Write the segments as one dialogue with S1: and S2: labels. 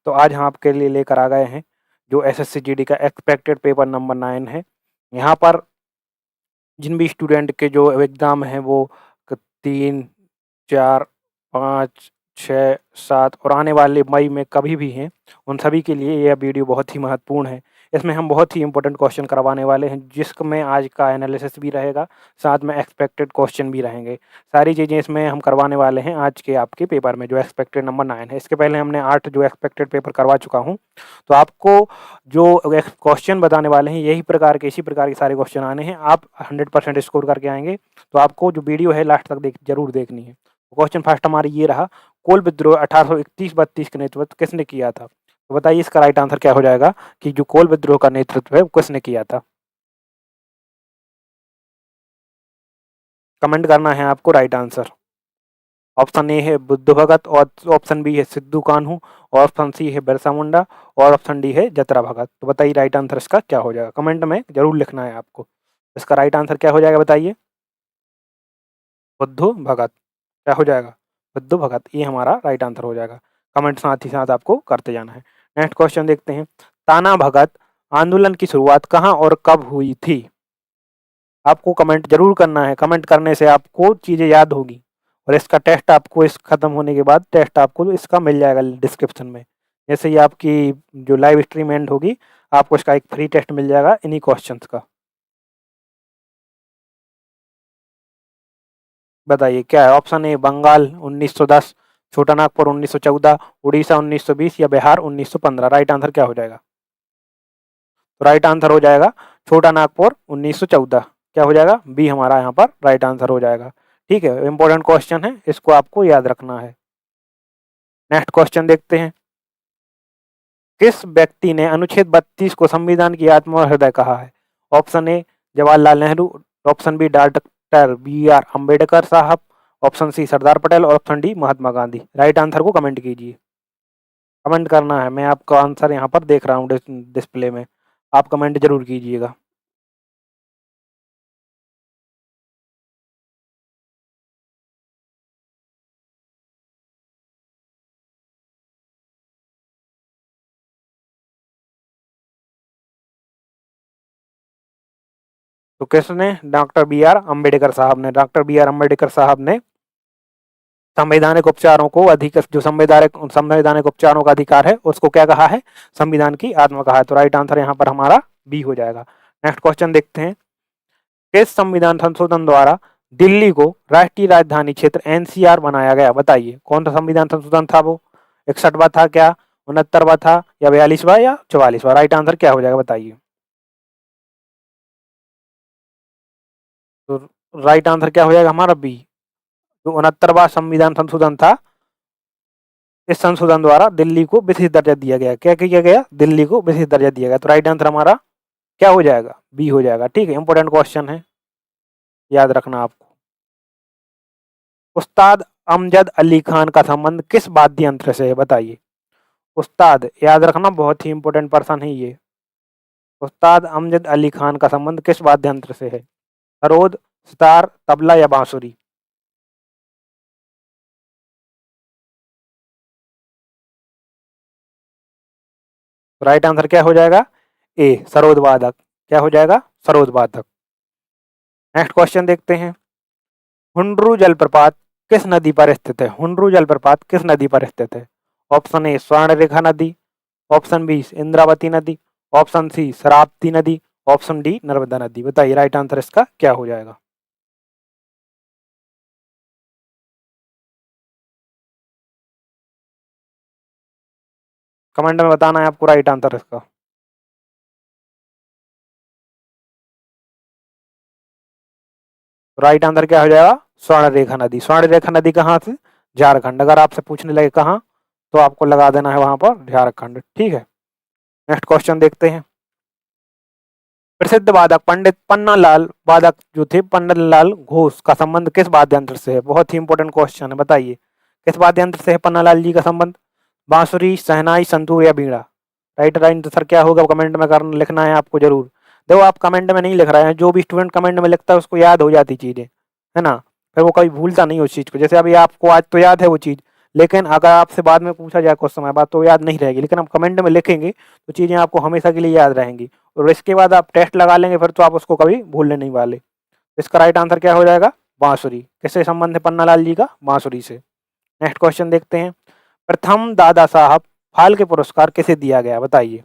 S1: तो आज हम आपके लिए लेकर आ गए हैं जो एसएससी जीडी का एक्सपेक्टेड पेपर नंबर 9 है। यहाँ पर जिन भी स्टूडेंट के जो एग्ज़ाम हैं वो 3, 4, 5, 6, 7 और आने वाले मई में कभी भी हैं, उन सभी के लिए यह वीडियो बहुत ही महत्वपूर्ण है। इसमें हम बहुत ही इम्पोर्टेंट क्वेश्चन करवाने वाले हैं, जिसमें आज का एनालिसिस भी रहेगा, साथ में एक्सपेक्टेड क्वेश्चन भी रहेंगे। सारी चीज़ें इसमें हम करवाने वाले हैं आज के आपके पेपर में, जो एक्सपेक्टेड नंबर 9 है। इसके पहले हमने 8 जो एक्सपेक्टेड पेपर करवा चुका हूँ, तो आपको जो क्वेश्चन बताने वाले हैं यही प्रकार के, इसी प्रकार के सारे क्वेश्चन आने हैं। आप 100% स्कोर करके आएँगे, तो आपको जो वीडियो है लास्ट तक ज़रूर देखनी है। क्वेश्चन फर्स्ट हमारी ये रहा, कोल विद्रोह 1831-32 का नेतृत्व किसने किया था? तो बताइए इसका राइट आंसर क्या हो जाएगा कि जो कोल विद्रोह का नेतृत्व है वो किसने किया था? कमेंट करना है आपको राइट आंसर। ऑप्शन ए है बुद्ध भगत, और ऑप्शन बी है सिद्धू कान्हू, और ऑप्शन सी है बिरसा मुंडा, और ऑप्शन डी है जतरा भगत। तो बताइए राइट आंसर इसका क्या हो जाएगा? कमेंट में जरूर लिखना है आपको। इसका राइट आंसर क्या हो जाएगा बताइए? बुद्धू भगत। क्या हो जाएगा? बुद्धू भगत, ये हमारा राइट आंसर हो जाएगा। कमेंट साथ ही साथ आपको करते जाना है। नेक्स्ट क्वेश्चन देखते हैं, ताना भगत आंदोलन की शुरुआत कहाँ और कब हुई थी? आपको कमेंट जरूर करना है। कमेंट करने से आपको चीज़ें याद होगी, और इसका टेस्ट आपको इस खत्म होने के बाद टेस्ट आपको इसका मिल जाएगा डिस्क्रिप्शन में। जैसे ही आपकी जो लाइव स्ट्रीम एंड होगी, आपको इसका एक फ्री टेस्ट मिल जाएगा इन्हीं क्वेश्चंस का। बताइए क्या है? ऑप्शन ए बंगाल 1910, छोटा नागपुर 1914, उड़ीसा 1920 या बिहार 1915। राइट आंसर क्या हो जाएगा? तो राइट आंसर हो जाएगा छोटा नागपुर 1914। क्या हो जाएगा? बी हमारा यहाँ पर राइट आंसर हो जाएगा। ठीक है, इंपॉर्टेंट क्वेश्चन है, इसको आपको याद रखना है। नेक्स्ट क्वेश्चन देखते हैं, किस व्यक्ति ने अनुच्छेद 32 को संविधान की आत्मा और हृदय कहा है? Option A Jawaharlal Nehru, option B doctor B R Ambedkar Sahab, option C Sardar Patel, और option D Mahatma Gandhi. Right answer को कमेंट कीजिए। कमेंट करना है, मैं आपका आंसर यहाँ पर देख रहा हूँ डिस्प्ले में, आप कमेंट जरूर कीजिएगा। तो किसने? डॉक्टर बी आर अम्बेडकर साहब ने। डॉक्टर बी आर अम्बेडकर साहब ने संवैधानिक उपचारों को अधिक, जो संवैधानिक उपचारों का अधिकार है उसको क्या कहा है? संविधान की आत्मा कहा है। तो राइट आंसर यहाँ पर हमारा बी हो जाएगा। नेक्स्ट क्वेश्चन देखते हैं, किस संविधान संशोधन द्वारा दिल्ली को राष्ट्रीय राजधानी क्षेत्र एनसीआर बनाया गया? बताइए कौन सा संविधान संशोधन था वो? 61वां था क्या, 69वां था, या 42वां या 44वां? राइट आंसर क्या हो जाएगा बताइए? तो राइट आंसर क्या हो जाएगा हमारा? बी। जो 69वां संविधान संशोधन था, इस संशोधन द्वारा दिल्ली को विशेष दर्जा दिया गया। क्या किया गया? दिल्ली को विशेष दर्जा दिया गया। तो राइट आंसर हमारा क्या हो जाएगा? बी हो जाएगा। ठीक है, इंपॉर्टेंट क्वेश्चन है, याद रखना आपको। उस्ताद अमजद अली खान का संबंध किस वाद्य यंत्र से है? बताइए। उस्ताद, याद रखना, बहुत ही इंपॉर्टेंट पर्सन है ये। उस्ताद अमजद अली खान का संबंध किस वाद्य यंत्र से है? सरोद, सितार, तबला या बांसुरी? राइट आंसर क्या हो जाएगा? ए, सरोद वादक। क्या हो जाएगा? सरोद वादक। नेक्स्ट क्वेश्चन देखते हैं, हुंड्रू जलप्रपात किस नदी पर स्थित है? हुंड्रू जलप्रपात किस नदी पर स्थित है? ऑप्शन ए स्वर्णरेखा नदी, ऑप्शन बी इंद्रावती नदी, ऑप्शन सी शरावती नदी, ऑप्शन डी नर्मदा नदी। बताइए राइट आंसर इसका क्या हो जाएगा? कमेंट में बताना है आपको राइट आंसर इसका। राइट आंसर क्या हो जाएगा? स्वर्णरेखा नदी। स्वर्णरेखा नदी कहाँ से? झारखंड। अगर आपसे पूछने लगे कहाँ, तो आपको लगा देना है वहां पर झारखंड। ठीक है, नेक्स्ट क्वेश्चन देखते हैं, प्रसिद्ध वादक पंडित पन्नालाल वादक जो थे, पन्नालाल घोष का संबंध किस वाद्य यंत्र से है? बहुत ही इंपॉर्टेंट क्वेश्चन है, बताइए किस वाद्य यंत्र से है पन्नालाल जी का संबंध? बांसुरी, शहनाई, संतूर या बीड़ा? राइट आंसर क्या होगा? कमेंट में करना, लिखना है आपको जरूर। देखो आप कमेंट में नहीं लिख रहे हैं, जो भी स्टूडेंट कमेंट में लिखता है उसको याद हो जाती चीजें, है ना, फिर वो कभी भूलता नहीं उस चीज को। जैसे अभी आपको आज तो याद है वो चीज, लेकिन अगर आपसे बाद में पूछा जाए कुछ समय बाद तो याद नहीं रहेगी, लेकिन आप कमेंट में लिखेंगे तो चीज़ें आपको हमेशा के लिए याद रहेंगी, और इसके बाद आप टेस्ट लगा लेंगे फिर तो आप उसको कभी भूलने नहीं वाले। इसका राइट आंसर क्या हो जाएगा? बांसुरी। किससे संबंध है पन्नालाल जी का? बांसुरी से। नेक्स्ट क्वेश्चन देखते हैं। प्रथम दादा साहब फाल्के पुरस्कार किसे दिया गया, बताइए।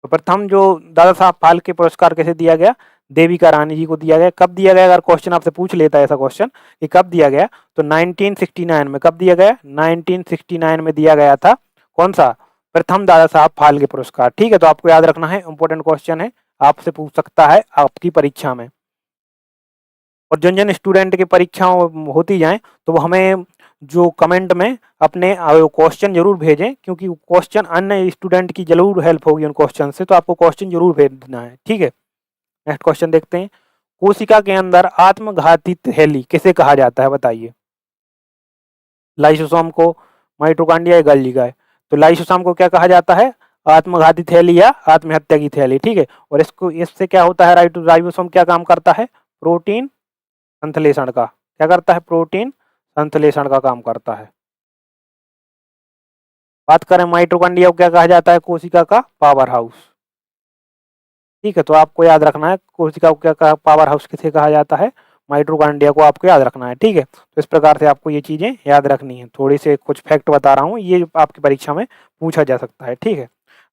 S1: तो प्रथम जो दादा साहब फाल्के पुरस्कार किसे दिया गया? देविका रानी जी को दिया गया। कब दिया गया? अगर क्वेश्चन आपसे पूछ लेता है ऐसा क्वेश्चन कि कब दिया गया, तो 1969 में। कब दिया गया? 1969 में दिया गया था। कौन सा? प्रथम दादा साहब फाल्के पुरस्कार। ठीक है, तो आपको याद रखना है, इंपॉर्टेंट क्वेश्चन है, आपसे पूछ सकता है आपकी परीक्षा में। और जिन जिन स्टूडेंट की परीक्षाओं होती जाएं तो वो हमें जो कमेंट में अपने क्वेश्चन जरूर भेजें, क्योंकि क्वेश्चन अन्य स्टूडेंट की जरूर हेल्प होगी उन क्वेश्चन से, तो आपको क्वेश्चन जरूर भेजना है। ठीक है, नेक्स्ट क्वेश्चन देखते हैं। कोशिका के अंदर आत्मघाती थैली किसे कहा जाता है, बताइए। लाइसोसोम को, माइटोकॉन्ड्रिया या गोल्गी का है? तो लाइसोसोम को क्या कहा जाता है? आत्मघाती थैली या आत्महत्या की थैली। ठीक है, और इसको इससे क्या होता है? राइबोसोम क्या काम करता है? प्रोटीन संश्लेषण का। क्या करता है? प्रोटीन संश्लेषण का काम करता है। बात करें माइटोकॉन्ड्रिया को क्या कहा जाता है? कोशिका का पावर हाउस। ठीक है, तो आपको याद रखना है कोशिका को क्या कहा, पावर हाउस किसे कहा जाता है? माइटोकॉन्ड्रिया को आपको याद रखना है। ठीक है, तो इस प्रकार से आपको ये चीजें याद रखनी है। थोड़ी से कुछ फैक्ट बता रहा हूँ, ये आपकी परीक्षा में पूछा जा सकता है। ठीक है,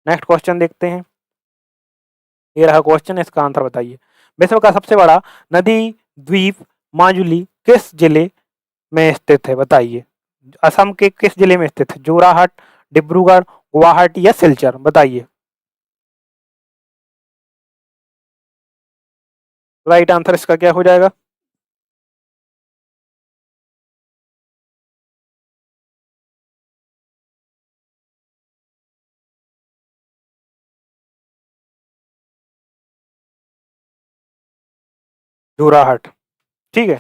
S1: नेक्स्ट क्वेश्चन देखते हैं। ये रहा क्वेश्चन, इसका आंसर बताइए। विश्व का सबसे बड़ा नदी द्वीप माजुली किस जिले में स्थित है, बताइए। असम के किस जिले में स्थित है? जोराहट, डिब्रूगढ़, गुवाहाटी या सिलचर, बताइए। राइट आंसर इसका क्या हो जाएगा? जोराहट। ठीक है,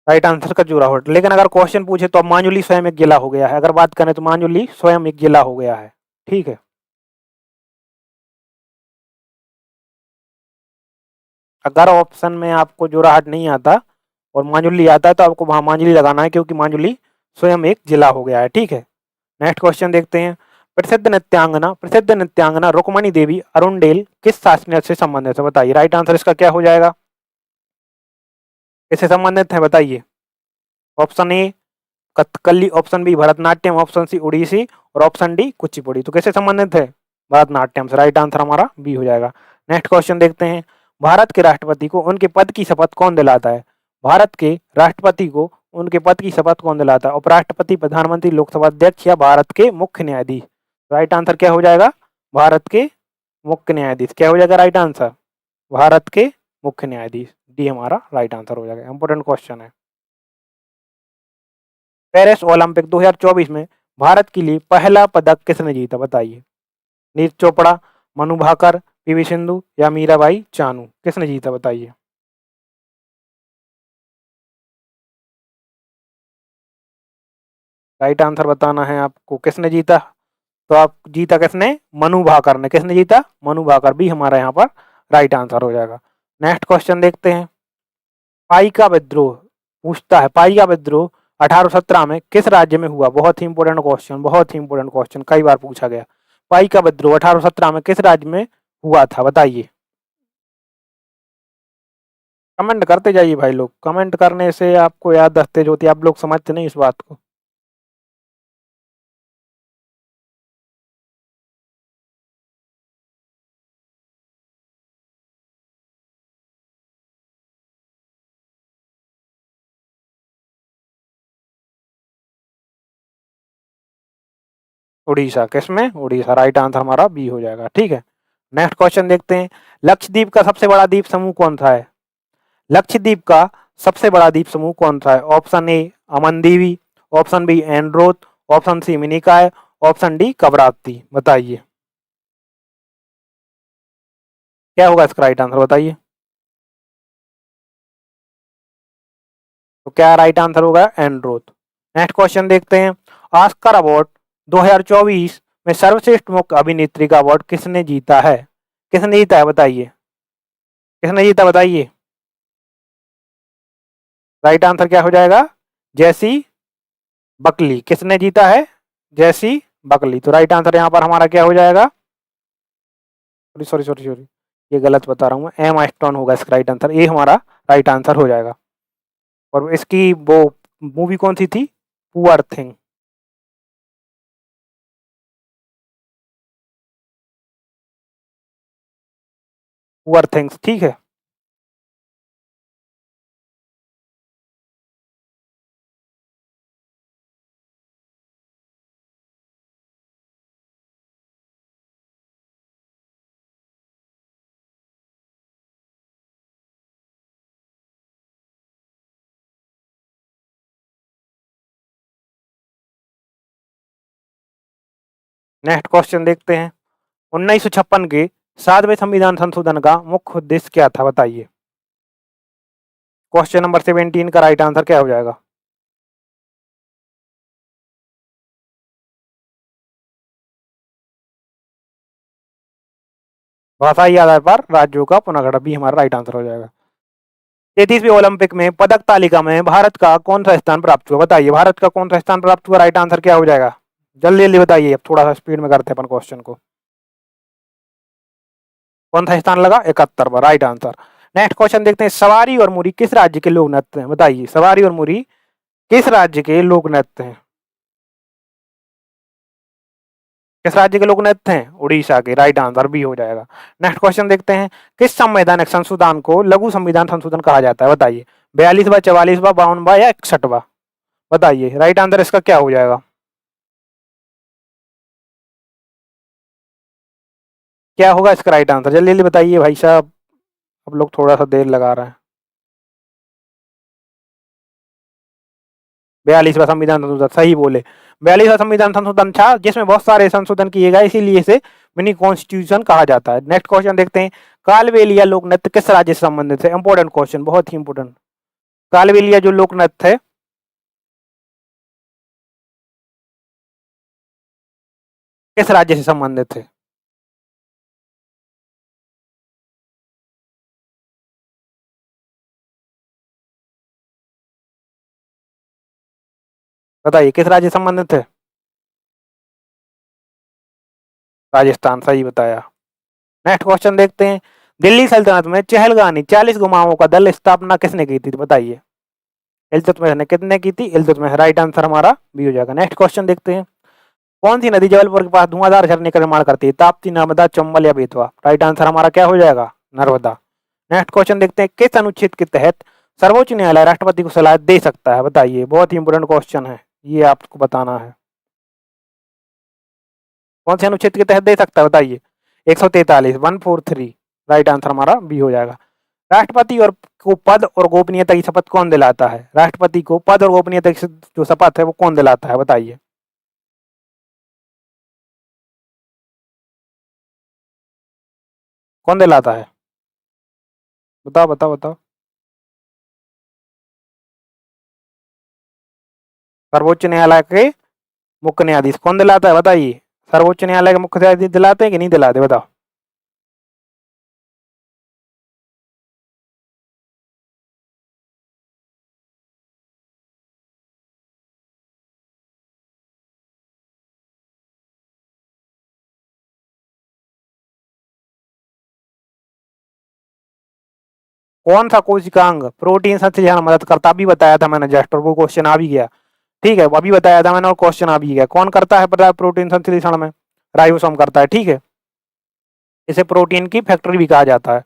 S1: राइट आंसर का जोराहट। लेकिन अगर क्वेश्चन पूछे तो अब माजुली स्वयं एक जिला हो गया है। अगर बात करें तो माजुली स्वयं एक जिला हो गया है। ठीक है, अगर ऑप्शन में आपको जोराहट नहीं आता और माजुली आता है तो आपको वहां माजुली लगाना है, क्योंकि माजुली स्वयं एक जिला हो गया है। ठीक है, नेक्स्ट क्वेश्चन देखते हैं। प्रसिद्ध नृत्यांगना रुक्मणी देवी अरुणडेल किस शासनियत से संबंधित है, बताइए। राइट आंसर इसका क्या हो जाएगा? किससे संबंधित है, बताइए। Option A Kathakali, option B Bharatanatyam, option C Odissi और ऑप्शन डी कुचिपुड़ी। तो किससे संबंधित है? भरतनाट्यम से। राइट आंसर हमारा बी हो जाएगा। नेक्स्ट क्वेश्चन देखते हैं। भारत के राष्ट्रपति को उनके पद की शपथ कौन दिलाता है? भारत के राष्ट्रपति को उनके पद की शपथ कौन दिलाता है? उपराष्ट्रपति, प्रधानमंत्री, लोकसभा अध्यक्ष या भारत के मुख्य न्यायाधीश? राइट आंसर क्या हो जाएगा? भारत के मुख्य न्यायाधीश। क्या हो जाएगा राइट आंसर? भारत के मुख्य न्यायाधीश। डी हमारा राइट आंसर हो जाएगा। इंपॉर्टेंट क्वेश्चन है। पेरिस ओलंपिक 2024 में भारत के लिए पहला पदक किसने जीता, बताइए। नीरज चोपड़ा, मनु भाकर, पीवी सिंधु या मीराबाई चानू, किसने जीता, बताइए। राइट आंसर बताना है आपको, किसने जीता। तो आप जीता किसने? मनु भाकर ने। किसने जीता? मनु भाकर। भी हमारा यहाँ पर राइट आंसर हो जाएगा। नेक्स्ट क्वेश्चन देखते हैं। पाई का विद्रोह पूछता है, पाई का विद्रोह 1817 में किस राज्य में हुआ? बहुत ही इंपॉर्टेंट क्वेश्चन, बहुत ही इंपॉर्टेंट क्वेश्चन, कई बार पूछा गया। पाई का विद्रोह 1817 में किस राज्य में हुआ था, बताइए। कमेंट करते जाइए भाई लोग, कमेंट करने से आपको याद तेज होती है। आप लोग समझते नहीं इस बात को। उड़ीसा। किसमें? उड़ीसा। राइट आंसर हमारा बी हो जाएगा। ठीक है, नेक्स्ट क्वेश्चन देखते हैं। लक्षद्वीप का सबसे बड़ा द्वीप समूह कौन सा है? लक्षद्वीप का सबसे बड़ा द्वीप समूह कौन सा है? Option A Amindivi, option B Androth, option C Minicoy, option D Kavaratti, बताइए। क्या होगा इसका राइट आंसर, बताइए। तो क्या राइट आंसर होगा? एंड्रोथ। नेक्स्ट क्वेश्चन देखते हैं। ऑस्कर अवार्ड 2024 में सर्वश्रेष्ठ मुख्य अभिनेत्री का अवार्ड किसने जीता है? किसने जीता है, बताइए। किसने जीता, बताइए। राइट आंसर क्या हो जाएगा? जैसी बकली, किसने जीता है? जैसी बकली। तो राइट आंसर यहाँ पर हमारा क्या हो जाएगा? सॉरी सॉरी सॉरी, ये गलत बता रहा हूँ मैं, एम स्टोन होगा इसका राइट आंसर, ये हमारा राइट आंसर हो जाएगा। और इसकी वो मूवी कौन सी थी? Poor thing. पुअर थिंग्स, ठीक है। नेक्स्ट क्वेश्चन देखते हैं। 1956 के 7वें संविधान संशोधन का मुख्य उद्देश्य क्या था? बताइए। क्वेश्चन नंबर 17 का राइट आंसर क्या हो जाएगा? भाषाई आधार पर राज्यों का पुनर्गठन भी हमारा राइट आंसर हो जाएगा। 33वीं ओलंपिक में पदक तालिका में भारत का कौन सा स्थान प्राप्त हुआ? बताइए, भारत का कौन सा स्थान प्राप्त हुआ? राइट आंसर क्या हो जाएगा? जल्दी जल्दी बताइए, अब थोड़ा सा स्पीड में करते हैं अपन क्वेश्चन को। कौन सा स्थान लगा? 71वां, राइट आंसर। नेक्स्ट क्वेश्चन देखते हैं। सवारी और मुरी किस राज्य के लोक नृत्य हैं? बताइए, सवारी और मुरी किस राज्य के लोक नृत्य हैं? किस राज्य के लोक नृत्य हैं? उड़ीसा के, राइट आंसर भी हो जाएगा। नेक्स्ट क्वेश्चन देखते हैं। किस संवैधानिक संशोधन को लघु संविधान संशोधन कहा जाता है? बताइए। 42वां, 44वां, 52वां या 61वां? बताइए, राइट आंसर इसका क्या हो जाएगा? क्या होगा इसका राइट आंसर? जल्दी जल्दी बताइए भाई साहब, अब लोग थोड़ा सा देर लगा रहे हैं। 42वां संविधान संशोधन, सही बोले। 42वां संविधान संशोधन था जिसमें बहुत सारे संशोधन किए गए, इसीलिए इसे मिनी कॉन्स्टिट्यूशन कहा जाता है। नेक्स्ट क्वेश्चन देखते हैं। कालबेलिया लोक नृत्य किस राज्य से संबंधित है? इंपॉर्टेंट क्वेश्चन, बहुत ही इंपॉर्टेंट। कालबेलिया जो लोक नृत्य है किस राज्य से संबंधित है? बताइए, किस राज्य से संबंधित है? राजस्थान, सही बताया। नेक्स्ट क्वेश्चन देखते हैं। दिल्ली सल्तनत में चहलगानी 40 गुमाओं का दल स्थापना किसने की थी? बताइए। इल्तुतमिश ने कितने की थी? इल्तुतमिश, राइट आंसर हमारा भी हो जाएगा। नेक्स्ट क्वेश्चन देखते हैं। कौन सी नदी जबलपुर के पास धुआंधार झरने का निर्माण करती है? ताप्ती, नर्मदा, चंबल या बेतवा? राइट आंसर हमारा क्या हो जाएगा? नर्मदा। नेक्स्ट क्वेश्चन देखते हैं। किस अनुच्छेद के तहत सर्वोच्च न्यायालय राष्ट्रपति को सलाह दे सकता है? बताइए, बहुत ही इंपोर्टेंट क्वेश्चन है, ये आपको बताना है। कौन से अनुच्छेद के तहत दे सकता है? बताइए। 143, 143, राइट आंसर हमारा बी हो जाएगा। राष्ट्रपति और को पद और गोपनीयता की शपथ कौन दिलाता है? राष्ट्रपति को पद और गोपनीयता की जो शपथ है वो कौन दिलाता है? बताइए। कौन दिलाता है? बताओ बताओ बताओ। सर्वोच्च न्यायालय के मुख्य न्यायाधीश। कौन दिलाता है? बताइए। सर्वोच्च न्यायालय के मुख्य न्यायाधीश दिलाते हैं कि नहीं दिलाते? बताओ। कौन सा कोशिकांग प्रोटीन संश्लेषण में मदद करता? अभी बताया था मैंने जस्ट, और वो क्वेश्चन आ भी गया। ठीक है, अभी बताया था मैंने और क्वेश्चन आ भी गया। कौन करता है पता है प्रोटीन संश्लेषण में? राइबोसोम करता है, ठीक है। इसे प्रोटीन की फैक्ट्री भी कहा जाता है।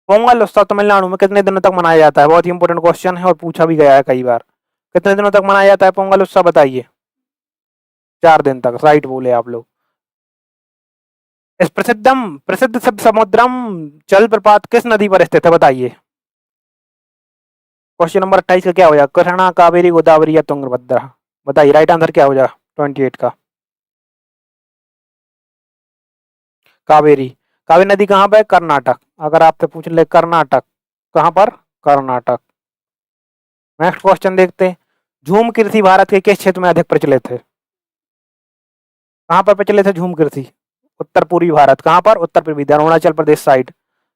S1: पोंगल उत्सव तमिलनाडु में कितने दिनों तक मनाया जाता है? बहुत ही इंपोर्टेंट क्वेश्चन है और पूछा भी गया है कई बार। कितने दिनों तक मनाया जाता है पोंगल उत्सव? बताइए। 4 दिन तक, राइट बोले आप लोग। इस प्रसिद्ध समुद्रम जलप्रपात किस नदी पर स्थित है? बताइए। क्वेश्चन नंबर 28 का क्या हो जाएगा? कृष्णा, कावेरी, गोदावरी या तुंगभद्रा? बताइए, राइट आंसर क्या हो जाएगा 28 का? कावेरी। कावेरी नदी कहाँ पे है? कर्नाटक। अगर आपसे पूछ ले कर्नाटक, कहाँ पर? कर्नाटक। नेक्स्ट क्वेश्चन देखते हैं। झूम कृषि भारत के किस क्षेत्र में अधिक प्रचलित है? कहाँ पर प्रचलित है झूम कृषि? उत्तर पूर्वी भारत। कहाँ पर? उत्तर पूर्वी, अरुणाचल प्रदेश साइड।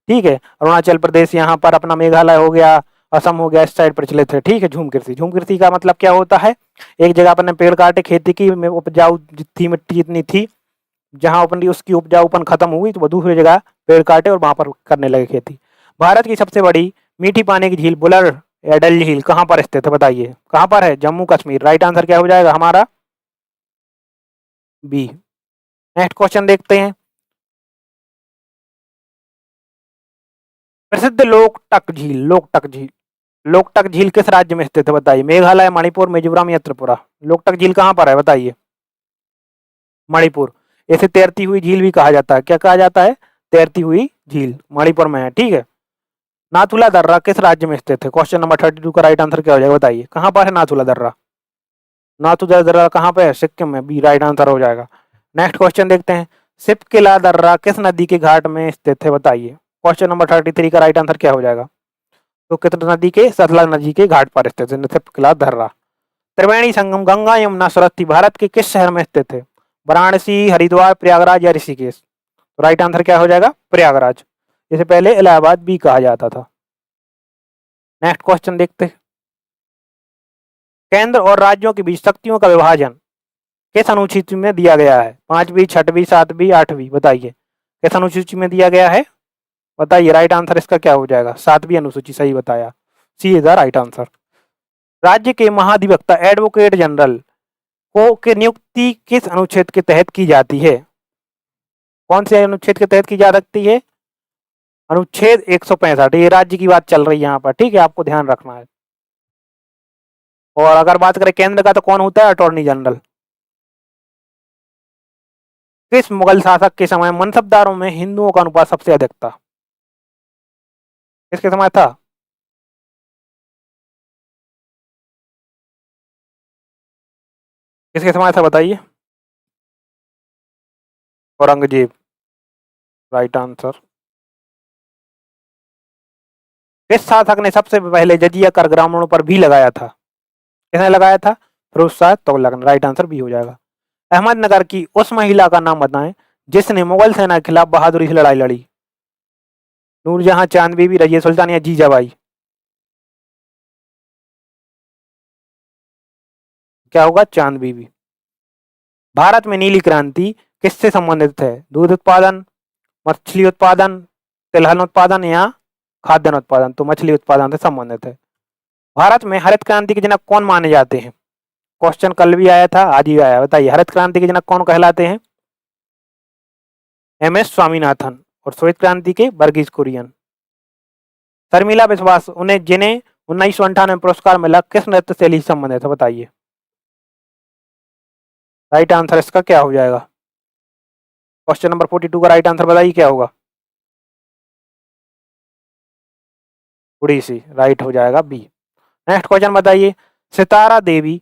S1: ठीक है, अरुणाचल प्रदेश, यहाँ पर अपना मेघालय हो गया, असम हो गया, इस साइड प्रचलित है। ठीक है, झूम कृषि। झूम कृषि का मतलब क्या होता है, एक जगह अपन ने पेड़ काटे, खेती की, उपजाऊ थी, मिट्टी जितनी थी, जहाँ अपन उसकी उपजाऊपन खत्म हुई तो वो दूसरी जगह पेड़ काटे और वहां पर करने लगे खेती। भारत की सबसे बड़ी मीठी पानी की झील बुलर या डल झील कहाँ पर स्थित है, बताइए कहाँ पर है? जम्मू कश्मीर। राइट आंसर क्या हो जाएगा हमारा? बी। नेक्स्ट क्वेश्चन देखते हैं। प्रसिद्ध लोकटक झील, लोकटक झील, लोकटक झील किस राज्य में स्थित है बताइए? मेघालय, मणिपुर, मिजोरम या त्रिपुरा? लोकटक झील कहाँ पर है बताइए? मणिपुर। इसे तैरती हुई झील भी कहा जाता है। क्या कहा जाता है? तैरती हुई झील, मणिपुर में है। ठीक है। नाथुला दर्रा किस राज्य में स्थित है? क्वेश्चन नंबर 32 का राइट आंसर क्या हो जाएगा बताइए? कहाँ पर है नाथुला दर्रा? नाथुला दर्रा कहाँ पे है? सिक्किम में। बी राइट आंसर हो जाएगा। नेक्स्ट क्वेश्चन देखते हैं। सिपकिला दर्रा किस नदी के घाट में स्थित है बताइए? क्वेश्चन नंबर 33 का राइट आंसर क्या हो जाएगा? तो किस नदी के? सतलज नदी के घाट पर स्थित है सिपकिला दर्रा। त्रिवेणी संगम गंगा यमुना सरस्वती भारत के किस शहर में स्थित है? वाराणसी, हरिद्वार, प्रयागराज या ऋषिकेश? राइट आंसर क्या हो जाएगा? प्रयागराज। इसे पहले इलाहाबाद भी कहा जाता था। नेक्स्ट क्वेश्चन देखते हैं। केंद्र और राज्यों के बीच शक्तियों का विभाजन किस अनुसूची में दिया गया है? 5वीं, 6वीं, 7वीं, 8वीं? बताइए किस अनुसूची में दिया गया है? बताइए राइट आंसर इसका क्या हो जाएगा? 7वीं अनुसूची, सही बताया। सी इज द राइट आंसर। राज्य के महाधिवक्ता एडवोकेट जनरल को की नियुक्ति किस अनुच्छेद के तहत की जाती है? कौन से अनुच्छेद के तहत की जा सकती है? अनुच्छेद 165। ये राज्य की बात चल रही है यहाँ पर। ठीक है, आपको ध्यान रखना है। और अगर बात करें केंद्र का तो कौन होता है? Attorney general. किस मुगल शासक के समय मनसबदारों में हिंदुओं का अनुपात सबसे अधिक था? किसके समय था? किसके समय था बताइए? औरंगजेब। Right answer. किस शासक ने सबसे पहले जजिया कर ग्रामीणों पर भी लगाया था? किसने लगाया था? फिरोज शाह तुगलक ने। राइट आंसर भी हो जाएगा। अहमदनगर की उस महिला का नाम बताएं जिसने मुगल सेना के खिलाफ बहादुरी से लड़ाई लड़ी। नूरजहां, चांद बीबी, रजिया सुल्तान या जीजाबाई? क्या होगा? चांद बीबी। भारत में नीली क्रांति किससे संबंधित है? दूध उत्पादन, मछली उत्पादन, तिलहन उत्पादन या खाद्यान्न उत्पादन? तो मछली उत्पादन से संबंधित है। भारत में हरित क्रांति के जनक कौन माने जाते हैं? क्वेश्चन कल भी आया था, आज भी आया। बताइए हरित क्रांति के जनक कौन कहलाते हैं? M S Swaminathan. और श्वेत क्रांति के वर्गीज कुरियन। शर्मिला विश्वास उन्हें जिन्हें 1998 में पुरस्कार मिला किस नृत्य शैली से संबंधित है? बताइए राइट आंसर इसका क्या हो जाएगा? क्वेश्चन नंबर 42 का राइट आंसर बताइए क्या होगा? उड़ीसी। राइट हो जाएगा बी। नेक्स्ट क्वेश्चन बताइए। सितारा देवी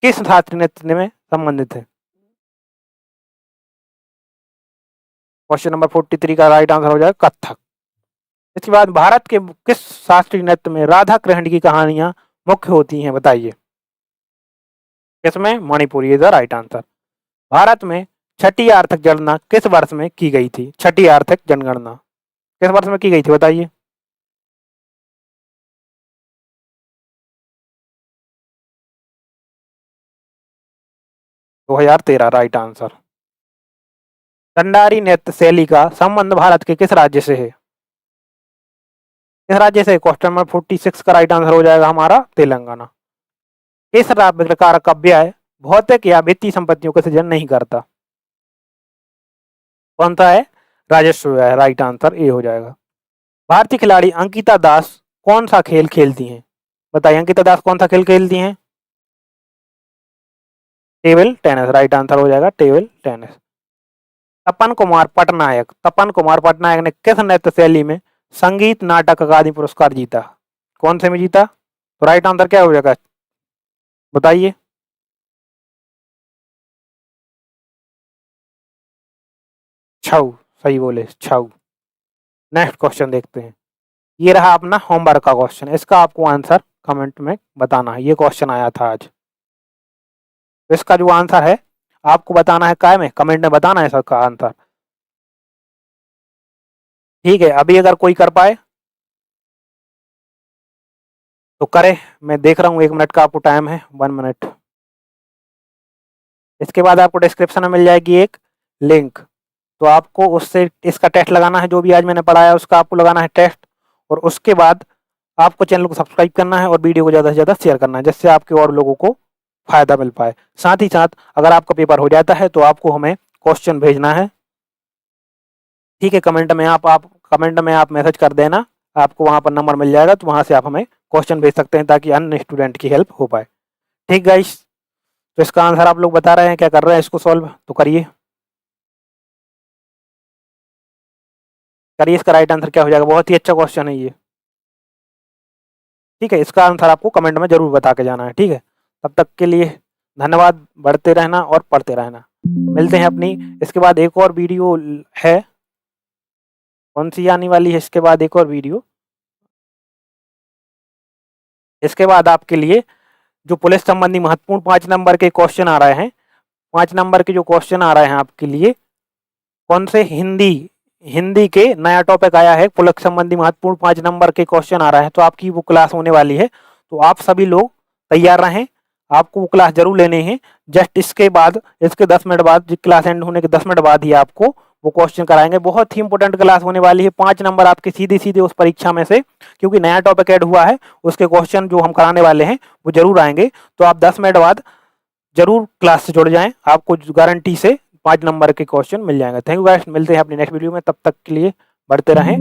S1: किस शास्त्रीय नृत्य में संबंधित है? क्वेश्चन नंबर 43 का राइट आंसर हो जाएगा कथक। इसके बाद भारत के किस शास्त्रीय नृत्य में राधा कृष्ण की कहानियां मुख्य होती हैं? बताइए किसमें? Manipuri is the right answer. Bharat में छठी आर्थिक जनगणना किस वर्ष में की गई थी? छठी आर्थिक जनगणना किस वर्ष में की गई थी बताइए? 2013। Right answer. दंडारी नृत्य शैली का संबंध भारत के किस राज्य से है? किस राज्य से? क्वेश्चन नंबर 46 का राइट आंसर हो जाएगा हमारा तेलंगाना। किस प्रकार का व्यय भौतिक या वित्तीय संपत्तियों का सृजन नहीं करता? कौन सा है? राजस्व व्यय। राइट आंसर ए हो जाएगा। भारतीय खिलाड़ी अंकिता दास कौन सा खेल खेलती हैं? बताइए अंकिता दास कौन सा खेल खेलती हैं? Table tennis. राइट आंसर हो जाएगा टेबल टेनिस। तपन कुमार पटनायक ने किस नृत्य शैली में संगीत नाटक अकादमी पुरस्कार जीता? कौन से में जीता? तो राइट आंसर क्या हो जाएगा बताइए? छऊ। सही बोले, छऊ। नेक्स्ट क्वेश्चन देखते हैं। ये रहा अपना होमवर्क का क्वेश्चन। इसका आपको आंसर कमेंट में बताना है। ये क्वेश्चन आया था आज। तो इसका जो आंसर है आपको बताना है, काय में कमेंट में बताना है सबका आंसर। ठीक है, अभी अगर कोई कर पाए तो करें, मैं देख रहा हूँ 1 मिनट का आपको टाइम है, 1 मिनट। इसके बाद आपको डिस्क्रिप्शन में मिल जाएगी एक लिंक, तो आपको उससे इसका टेस्ट लगाना है, जो भी आज मैंने पढ़ाया उसका आपको लगाना है टेस्ट, और उसके बाद आपको चैनल को सब्सक्राइब करना है और वीडियो को ज़्यादा से ज़्यादा शेयर करना है, जिससे आपके और लोगों को फ़ायदा मिल पाए। साथ ही साथ अगर आपका पेपर हो जाता है तो आपको हमें क्वेश्चन भेजना है, ठीक है। कमेंट में आप मैसेज कर देना, आपको वहाँ पर नंबर मिल जाएगा, तो वहाँ से आप हमें क्वेश्चन भेज सकते हैं ताकि अन्य स्टूडेंट की हेल्प हो पाए। ठीक गाइस, तो इसका आंसर आप लोग बता रहे हैं, क्या कर रहे हैं इसको सॉल्व, तो करिए इसका राइट आंसर क्या हो जाएगा। बहुत ही अच्छा क्वेश्चन है ये, ठीक है। इसका आंसर आपको कमेंट में जरूर बता के जाना है, ठीक है। तब तक के लिए धन्यवाद, बढ़ते रहना और पढ़ते रहना। मिलते हैं अपनी, इसके बाद एक और वीडियो है, कौन सी आने वाली है इसके बाद एक और वीडियो, इसके बाद आपके लिए जो पुलिस संबंधी महत्वपूर्ण 5 नंबर के क्वेश्चन आ रहे हैं, 5 नंबर के जो क्वेश्चन आ रहे हैं आपके लिए, कौन से हिंदी के नया टॉपिक आया है, पुलिस संबंधी महत्वपूर्ण 5 नंबर के क्वेश्चन आ रहे हैं, तो आपकी वो क्लास होने वाली है। तो आप सभी लोग तैयार रहें, आपको वो क्लास जरूर लेने हैं। जस्ट इसके बाद, इसके 10 मिनट बाद, क्लास एंड होने के 10 मिनट बाद ही आपको वो क्वेश्चन कराएंगे। बहुत ही इंपॉर्टेंट क्लास होने वाली है, 5 नंबर आपके सीधे सीधे उस परीक्षा में से, क्योंकि नया टॉपिक ऐड हुआ है, उसके क्वेश्चन जो हम कराने वाले हैं वो जरूर आएंगे। तो आप 10 मिनट बाद जरूर क्लास से जुड़ जाएं, आपको गारंटी से 5 नंबर के क्वेश्चन मिल जाएंगे। थैंक यू गाइस, मिलते हैं अपनी नेक्स्ट वीडियो में, तब तक के लिए बढ़ते रहें।